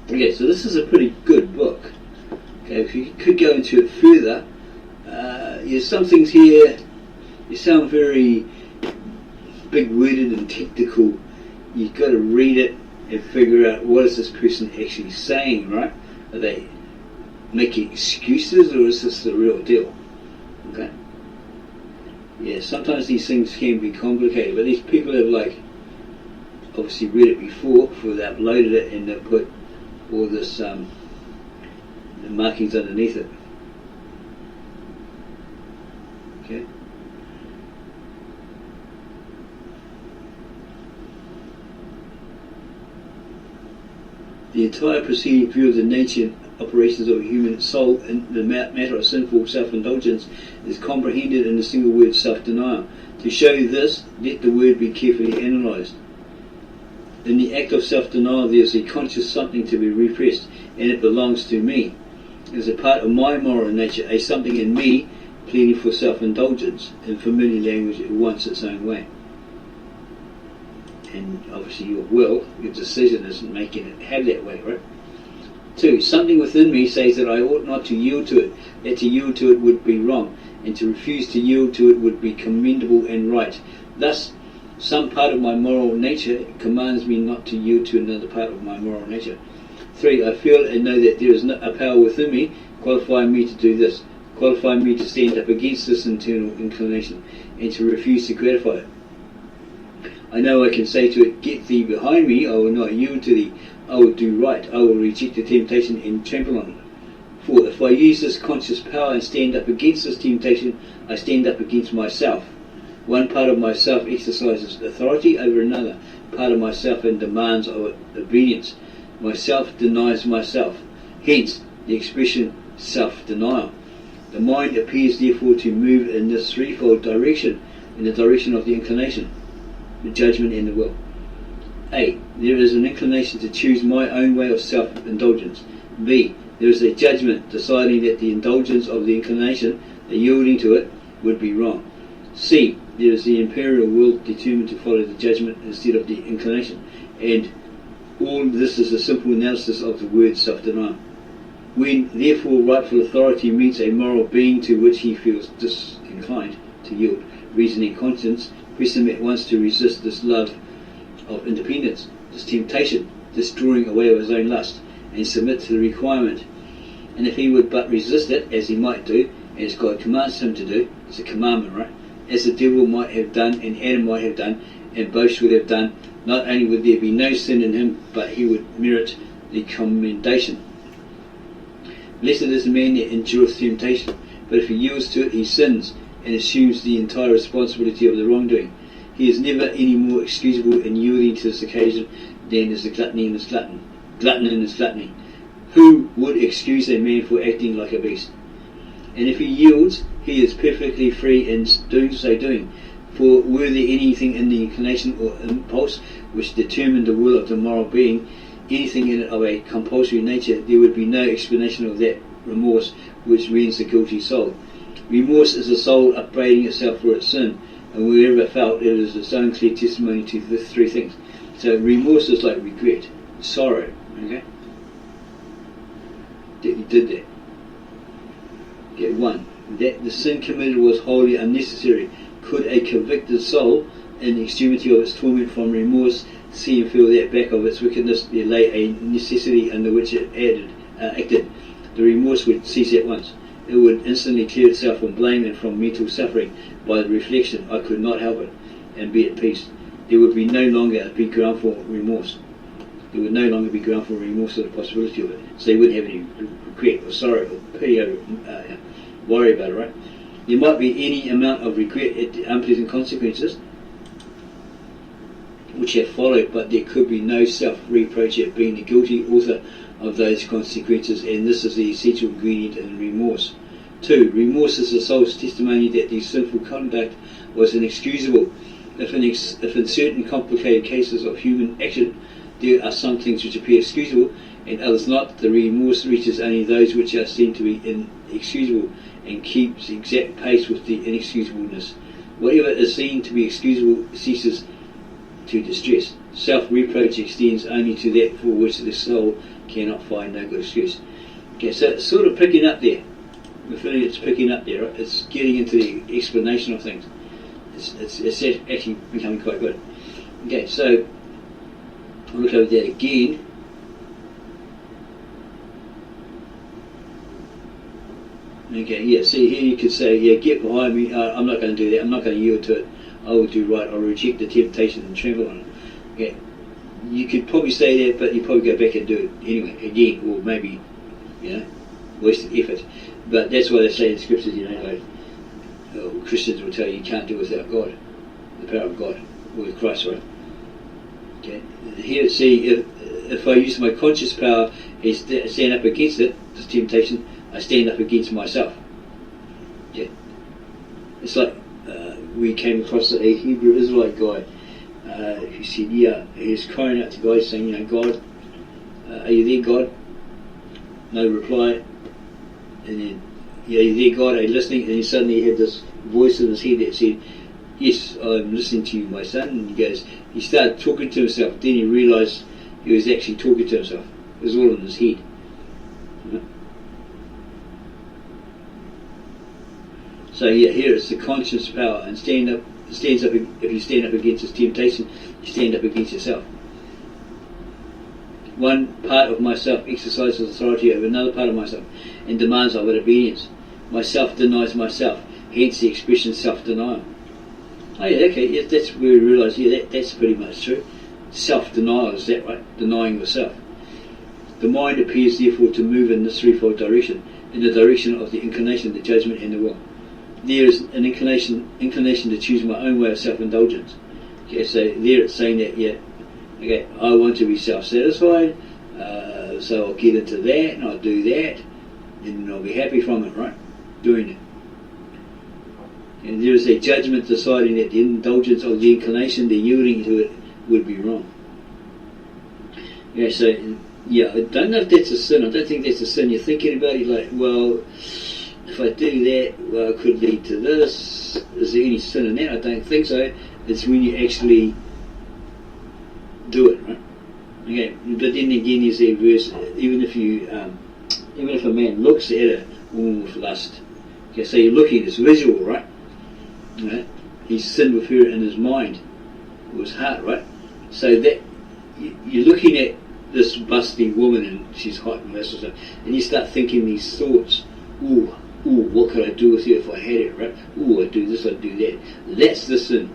Okay, so this is a pretty good book. Okay, if you could go into it further, there's some things here, you sound very big-worded and technical. You've got to read it and figure out what is this person actually saying, right? Are they making excuses, or is this the real deal? Okay. Yeah, sometimes these things can be complicated, but these people have obviously read it before they've uploaded it, and they've put all this the markings underneath it. Okay. The entire preceding view of the nature and operations of a human soul and the matter of sinful self-indulgence is comprehended in the single word self-denial. To show this, let the word be carefully analysed. In the act of self-denial there is a conscious something to be repressed, and it belongs to me. It is a part of my moral nature, a something in me pleading for self-indulgence. In familiar language, it wants its own way. And obviously your will, your decision isn't making it have that way, right? 2. Something within me says that I ought not to yield to it, that to yield to it would be wrong, and to refuse to yield to it would be commendable and right. Thus, some part of my moral nature commands me not to yield to another part of my moral nature. 3. I feel and know that there is a power within me qualifying me to do this, qualifying me to stand up against this internal inclination, and to refuse to gratify it. I know I can say to it, get thee behind me, I will not yield to thee, I will do right, I will reject the temptation and trample on it. 4. If I use this conscious power and stand up against this temptation, I stand up against myself. One part of myself exercises authority over another part of myself and demands obedience. Myself denies myself. Hence, the expression self-denial. The mind appears therefore to move in this threefold direction, in the direction of the inclination, the judgment and the will. A. There is an inclination to choose my own way of self-indulgence. B. There is a judgment deciding that the indulgence of the inclination, the yielding to it, would be wrong. C. There is the imperial will determined to follow the judgment instead of the inclination. And all this is a simple analysis of the word self-denial. When, therefore, rightful authority meets a moral being to which he feels disinclined to yield, reasoning conscience press him at once to resist this love of independence, this temptation, this drawing away of his own lust, and submit to the requirement. And if he would but resist it, as he might do, as God commands him to do, it's a commandment, right? As the devil might have done, and Adam might have done, and both would have done, not only would there be no sin in him, but he would merit the commendation. Blessed is the man that endureth temptation, but if he yields to it, he sins, and assumes the entire responsibility of the wrongdoing. He is never any more excusable in yielding to this occasion than is the glutton in his gluttony. Who would excuse a man for acting like a beast? And if he yields, he is perfectly free in doing. For were there anything in the inclination or impulse which determined the will of the moral being, anything in it of a compulsory nature, there would be no explanation of that remorse which rends the guilty soul. Remorse is the soul upbraiding itself for its sin, and wherever felt, it is its own clear testimony to the three things. So remorse is like regret, sorrow, okay? That you did that. Okay, 1. That the sin committed was wholly unnecessary. Could a convicted soul, in the extremity of its torment from remorse, see and feel that back of its wickedness there lay a necessity under which it acted, the remorse would cease at once. It would instantly clear itself from blame and from mental suffering by the reflection, I could not help it, and be at peace. There would be no longer be ground for remorse. There would no longer be ground for remorse or the possibility of it. So they wouldn't have any regret or sorrow or pity or worry about it, right? There might be any amount of regret at the unpleasant consequences which have followed, but there could be no self-reproach at being the guilty author of those consequences, and this is the essential ingredient in remorse. 2. Remorse is the soul's testimony that the sinful conduct was inexcusable. If in certain complicated cases of human action there are some things which appear excusable and others not, the remorse reaches only those which are seen to be inexcusable and keeps exact pace with the inexcusableness. Whatever is seen to be excusable ceases to distress. Self-reproach extends only to that for which the soul cannot find no good excuse. Okay, so it's sort of picking up there. We're feeling it's picking up there. Right? It's getting into the explanation of things. It's actually becoming quite good. Okay, so I'll look over that again. Okay, yeah, see here you could say, yeah, get behind me, I'm not going to do that, I'm not going to yield to it, I will do right, I'll reject the temptation and tremble on it. Okay, you could probably say that, but you probably go back and do it anyway, again, or maybe, wasted effort. But that's why they say in scriptures, like Christians will tell you can't do without God, the power of God, with Christ, right? Okay, here, see, if I use my conscious power and stand up against it, this temptation, I stand up against myself. Yeah. It's like we came across a Hebrew Israelite guy who said, he was crying out to God saying, God, are you there, God? No reply. And then, are you there, God? Are you listening? And then suddenly he had this voice in his head that said, yes, I'm listening to you, my son. And he started talking to himself. Then he realised he was actually talking to himself. It was all in his head. So here it's the conscious power, and stands up. If you stand up against this temptation, you stand up against yourself. One part of myself exercises authority over another part of myself, and demands of it obedience. Myself denies myself, hence the expression self-denial. Oh yeah, okay, yeah, that's where we realise, that's pretty much true. Self-denial, is that right? Denying yourself. The mind appears therefore to move in this threefold direction, in the direction of the inclination, the judgment, and the will. There is an inclination to choose my own way of self-indulgence. Okay, so there it's saying that, okay, I want to be self-satisfied, so I'll get into that, and I'll do that, and I'll be happy from it, right? Doing it. And there is a judgment deciding that the indulgence of the inclination, the yielding to it, would be wrong. Yeah, so, I don't know if that's a sin. I don't think that's a sin. You're thinking about it like, well, if I do that, well, it could lead to this. Is there any sin in that? I don't think so. It's when you actually do it, right? Okay, but then again, there's a verse. Even if a man looks at a woman with lust, okay, so you're looking, it's visual, right? Right? He's sinned with her in his mind, or his heart, right? So that you're looking at this busty woman, and she's hot and that sort of stuff, and you start thinking these thoughts. Ooh, what could I do with her if I had it, right? Ooh, I'd do this, I'd do that. That's the sin.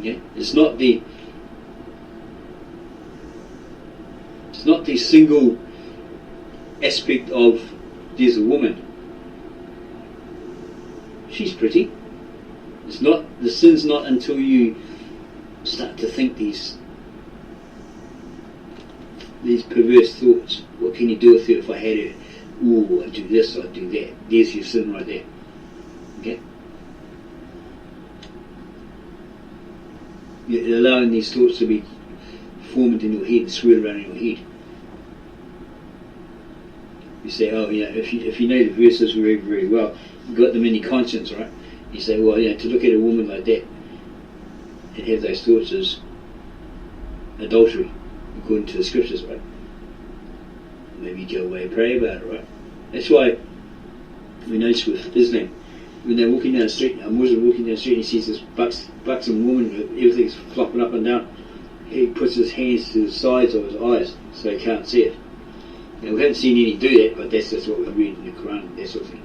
Okay? It's not the single aspect of there's a woman. She's pretty. It's not, the sin's not until you start to think these perverse thoughts. What can you do with her if I had her? Ooh, I'd do this, I'd do that. There's your sin right there. Okay? You're allowing these thoughts to be formed in your head and swirl around in your head. You say, if you know the verses very, very well, you've got them in your conscience, right? You say, well, to look at a woman like that and have those thoughts is adultery, according to the scriptures, right? Maybe go away and pray about it, right? That's why we notice with Islam, when they're walking down the street, a Muslim walking down the street, and he sees this buxom woman, everything's flopping up and down, he puts his hands to the sides of his eyes so he can't see it. We haven't seen any do that, but that's just what we read in the Quran, that sort of thing.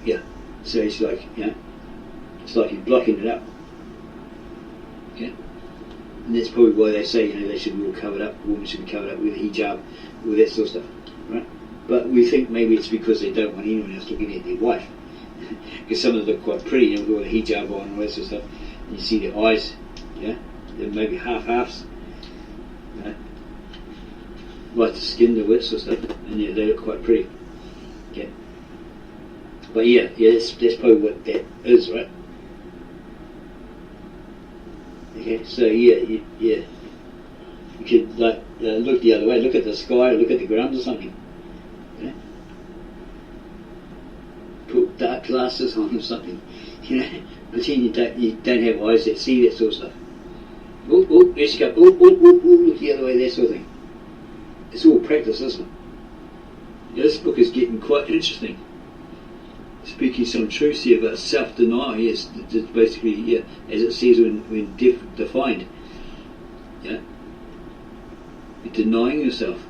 Yeah. So it's like, it's like he's blocking it up. Okay? And that's probably why they say, they should be all covered up, women should be covered up with a hijab, all that sort of stuff. Right? But we think maybe it's because they don't want anyone else looking at their wife. Because some of them look quite pretty, with all the hijab on and all that sort of stuff. And you see their eyes, they're maybe half-halves. Like the skin, the wet sort of stuff, and they look quite pretty. Okay. But that's probably what that is, right? Okay, so you could look the other way, look at the sky, look at the ground or something. Okay? Put dark glasses on or something. Pretend you don't have eyes that see that sort of stuff. There she go. Look the other way, that sort of thing. It's all practice, isn't it? Yeah, this book is getting quite interesting. Speaking some truths here about self-denial. Yes, it's basically, yeah, as it says when defined. Yeah, you're denying yourself.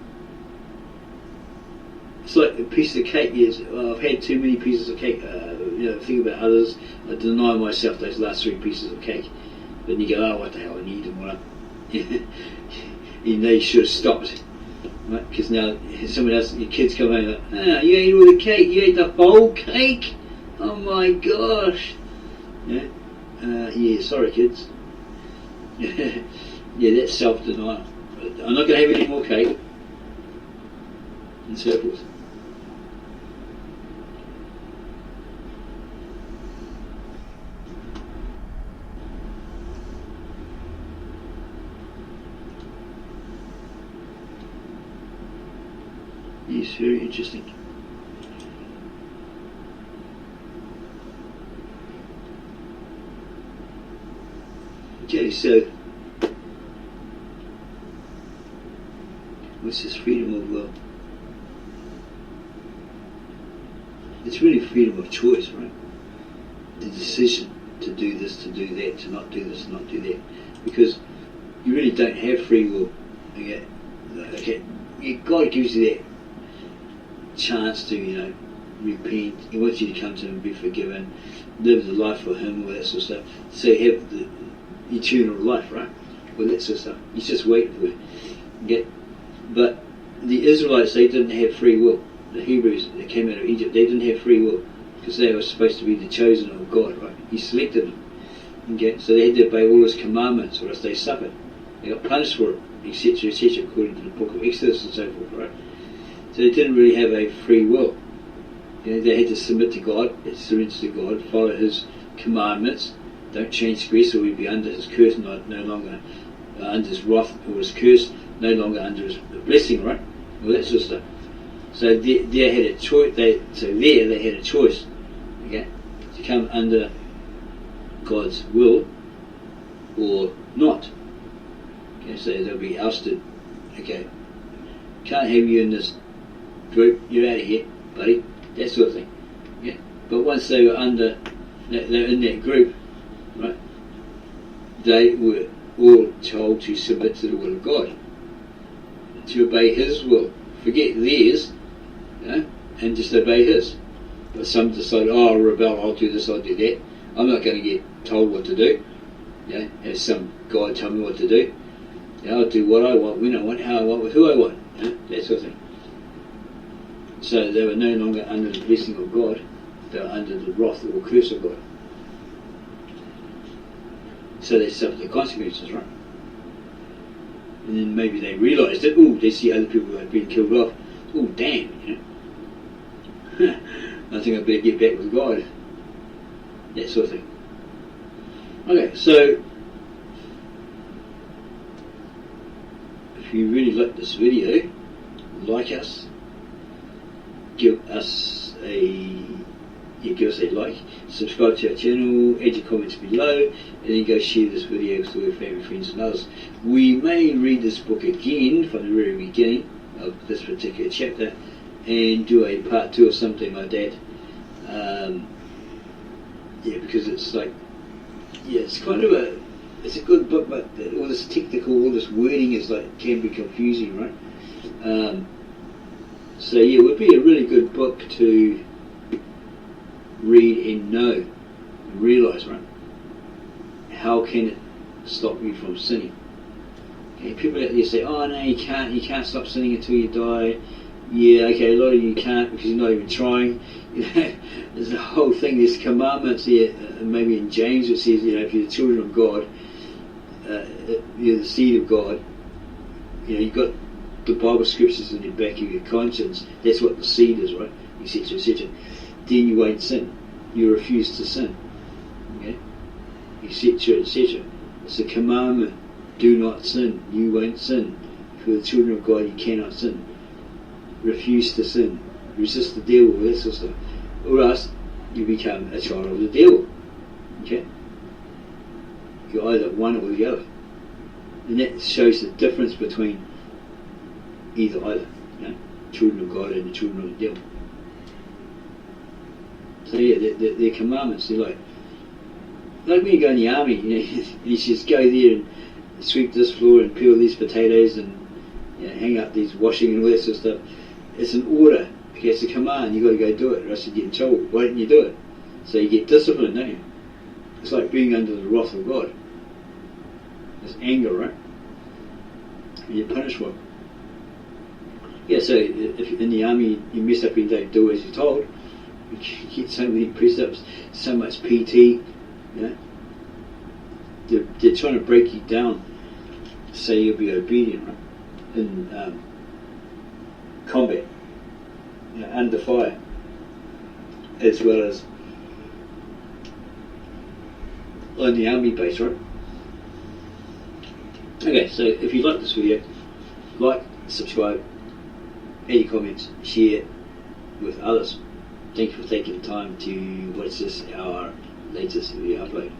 It's like a piece of cake. Yes, I've had too many pieces of cake. Think about others. I deny myself those last 3 pieces of cake. Then you go, oh, what the hell, I need them, what? You know you should have stopped, right? Because now someone else, your kids come home and like, you ate all the cake, you ate the whole cake. Oh my gosh. Yeah, sorry kids. Yeah, that's self-denial. I'm not going to have any more cake, and so forth. It's very interesting. Okay, so what's this freedom of it's really freedom of choice, right? The decision to do this, to do that, to not do this, to not do that. Because you really don't have free will. Okay, God gives you that chance to, repent. He wants you to come to Him and be forgiven, live the life for Him, all that sort of stuff. So you have the eternal life, right? All that sort of stuff. He's just waiting for it. Okay? But the Israelites, they didn't have free will. The Hebrews that came out of Egypt, they didn't have free will because they were supposed to be the chosen of God, right? He selected them. Okay? So they had to obey all His commandments, or else they suffered. They got punished for it, etc., etc., according to the book of Exodus and so forth, right? So they didn't really have a free will. They had to submit to God, surrender to God, follow His commandments, don't transgress or we'd be under His curse, no longer under His wrath or His curse, no longer under His blessing, right? All that sort of stuff. So they had a choice. They had a choice, okay, to come under God's will or not. Okay, so they'll be ousted. Okay, can't have you in this group. You're out of here, buddy. That sort of thing. Yeah. But once they were they're in that group, right? They were all told to submit to the will of God, to obey His will. Forget theirs, and just obey His. But some decide, I'll rebel, I'll do this, I'll do that. I'm not going to get told what to do. Have some guy tell me what to do. I'll do what I want, when I want, how I want, with who I want. That sort of thing. So they were no longer under the blessing of God, they were under the wrath or curse of God. So they suffered the consequences, right? And then maybe they realised it, they see other people who had been killed off, damn, I think I better get back with God. That sort of thing. Okay, so if you really like this video, like us, give us a like, subscribe to our channel, add your comments below, and then go share this video with your family, friends and others. We may read this book again from the very beginning of this particular chapter and do a part 2 or something like that. Because it's like, it's kind of it's a good book, but all this technical, all this wording is like, can be confusing, right? So it would be a really good book to read and know and realise, right? How can it stop you from sinning? Okay, people out there say, oh no, you can't stop sinning until you die. Yeah, okay, a lot of you can't because you're not even trying. There's a whole thing, there's commandments here, maybe in James it says, if you're the children of God, you're the seed of God, you've got the Bible scriptures in the back of your conscience, that's what the seed is, right? Etc., etc. Then you won't sin. You refuse to sin. Okay? Etc., etc. It's a commandment. Do not sin. You won't sin. For the children of God, you cannot sin. Refuse to sin. Resist the devil, that sort of stuff. Or else you become a child of the devil. Okay? You're either one or the other. And that shows the difference between either, children of God and the children of the devil. So yeah, they're commandments. They're like when you go in the army, you just go there and sweep this floor and peel these potatoes and hang up these washing and all that sort of stuff. It's an order. Okay, it's a command. You've got to go do it, or else you get in trouble. Why didn't you do it? So you get disciplined, don't you? It's like being under the wrath of God. It's anger, right? And you're punished for it. Yeah, so if in the army you mess up and don't do as you're told, you get so many press-ups, so much PT, They're trying to break you down so you'll be obedient, right? In combat, under fire, as well as on the army base, right? Okay, so if you like this video, like, subscribe, add your comments, share with others. Thank you for taking the time to watch this, our latest video upload.